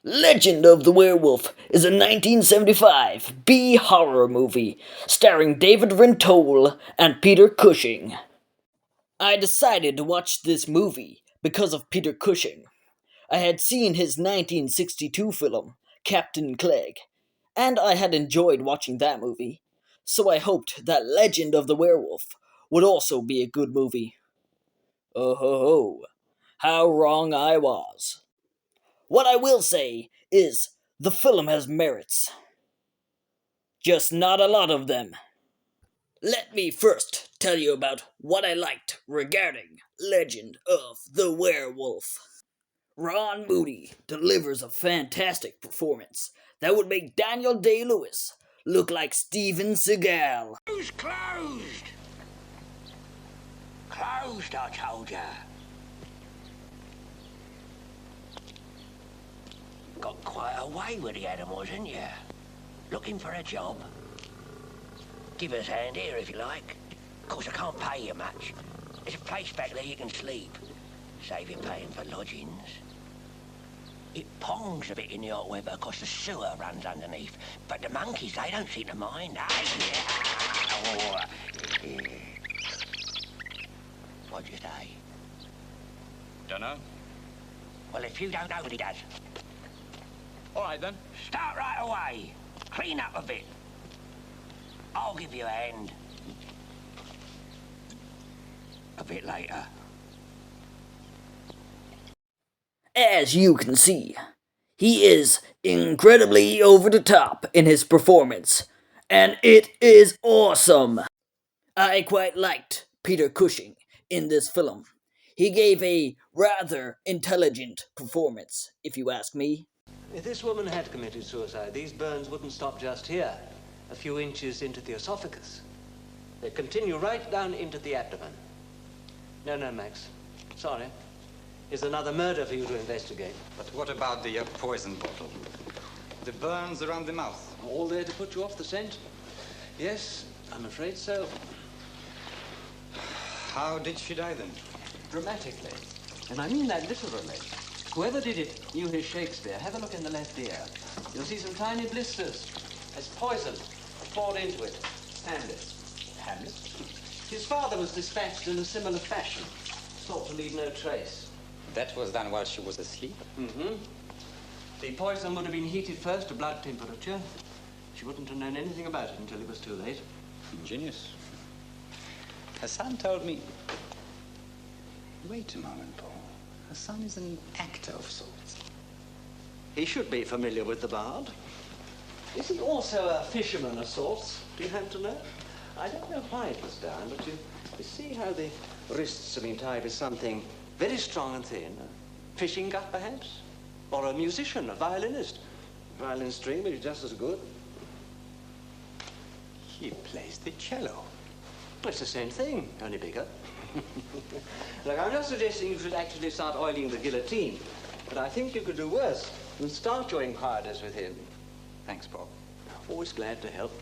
Legend of the Werewolf is a 1975 B horror movie starring David Rintoul and Peter Cushing. I decided to watch this movie because of Peter Cushing. I had seen his 1962 film, Captain Clegg, and I had enjoyed watching that movie, so I hoped that Legend of the Werewolf would also be a good movie. Oh ho ho, how wrong I was. What I will say is the film has merits, just not a lot of them. Let me first tell you about what I liked regarding Legend of the Werewolf. Ron Moody delivers a fantastic performance that would make Daniel Day-Lewis look like Steven Seagal. Closed! Closed, I told ya. Got quite a way with the animals, didn't ya? Looking for a job? Give us a hand here if you like. Of course, I can't pay you much. There's a place back there you can sleep. Save you paying for lodgings. It pongs a bit in the hot weather because the sewer runs underneath. But the monkeys, they don't seem to mind, What'd you say? Dunno. Well, if you don't know what he does, All right, then. start right away. Clean up a bit. I'll give you a hand. A bit later. As you can see, he is incredibly over the top in his performance, and it is awesome. I quite liked Peter Cushing in this film. He gave a rather intelligent performance, if you ask me. If this woman had committed suicide, these burns wouldn't stop just here, a few inches into the esophagus. They continue right down into the abdomen. No, Max. Sorry. Is another murder for you to investigate. But what about the poison bottle? The burns around the mouth? All there to put you off the scent? Yes, I'm afraid so. How did she die then? Dramatically. And I mean that literally. Whoever did it knew his Shakespeare. Have a look in the left ear. You'll see some tiny blisters. There's poison poured into it. Hamlet. Hamlet? His father was dispatched in a similar fashion. Thought to leave no trace. That was done while she was asleep? Mm-hmm. The poison would have been heated first to blood temperature. She wouldn't have known anything about it until it was too late. Ingenious. Hassan told me... Wait a moment, Paul. Hassan is an actor of sorts. He should be familiar with the bard. Is he also a fisherman of sorts? Do you happen to know? I don't know why it was done, but you see how the wrists have been tied with something very strong and thin. A fishing gut, perhaps? Or a musician, a violinist. Violin string, but he's just as good. He plays the cello. It's the same thing, only bigger. Look, I'm just suggesting you should actually start oiling the guillotine. But I think you could do worse than start your inquiries with him. Thanks, Paul. Always glad to help.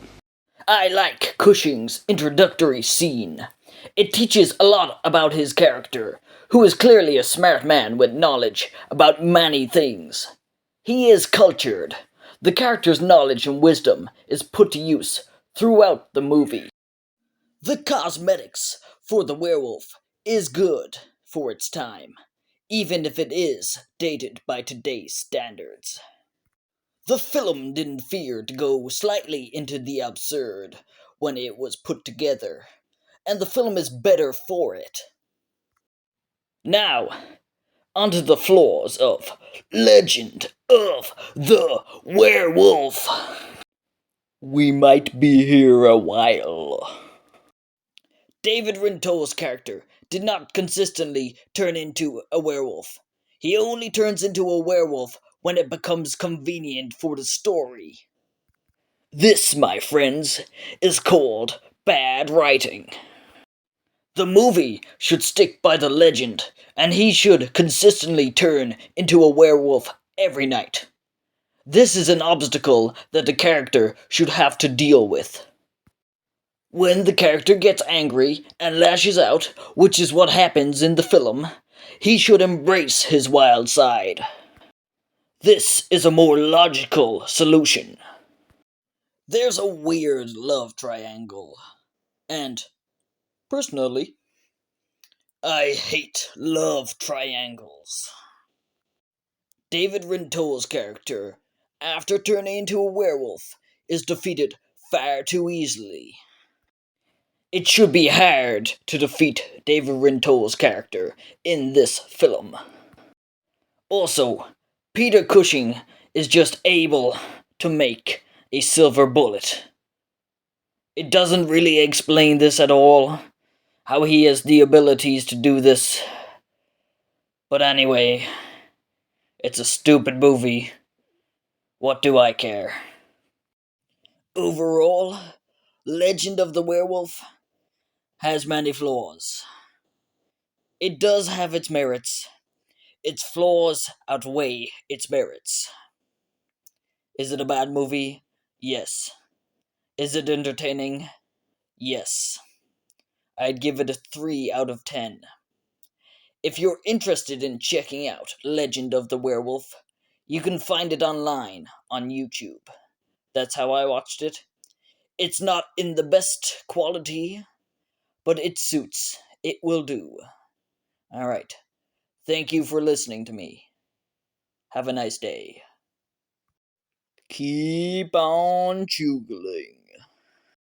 I like Cushing's introductory scene. It teaches a lot about his character, who is clearly a smart man with knowledge about many things. He is cultured. The character's knowledge and wisdom is put to use throughout the movie. The cosmetics for the werewolf is good for its time, even if it is dated by today's standards. The film didn't fear to go slightly into the absurd when it was put together, and the film is better for it. Now, onto the flaws of Legend of the Werewolf. We might be here a while. David Rintoul's character did not consistently turn into a werewolf. He only turns into a werewolf when it becomes convenient for the story. This, my friends, is called bad writing. The movie should stick by the legend, and he should consistently turn into a werewolf every night. This is an obstacle that the character should have to deal with. When the character gets angry and lashes out, which is what happens in the film, he should embrace his wild side. This is a more logical solution. There's a weird love triangle, and personally, I hate love triangles. David Rintoul's character, after turning into a werewolf, is defeated far too easily. It should be hard to defeat David Rintoul's character in this film. Also, Peter Cushing is just able to make a silver bullet. It doesn't really explain this at all, how he has the abilities to do this. But anyway, it's a stupid movie. What do I care? Overall, Legend of the Werewolf has many flaws. It does have its merits. Its flaws outweigh its merits. Is it a bad movie? Yes. Is it entertaining? Yes. I'd give it a 3 out of 10. If you're interested in checking out Legend of the Werewolf, you can find it online on YouTube. That's how I watched it. It's not in the best quality, but it suits. It will do. Alright. Thank you for listening to me. Have a nice day. Keep on chugling.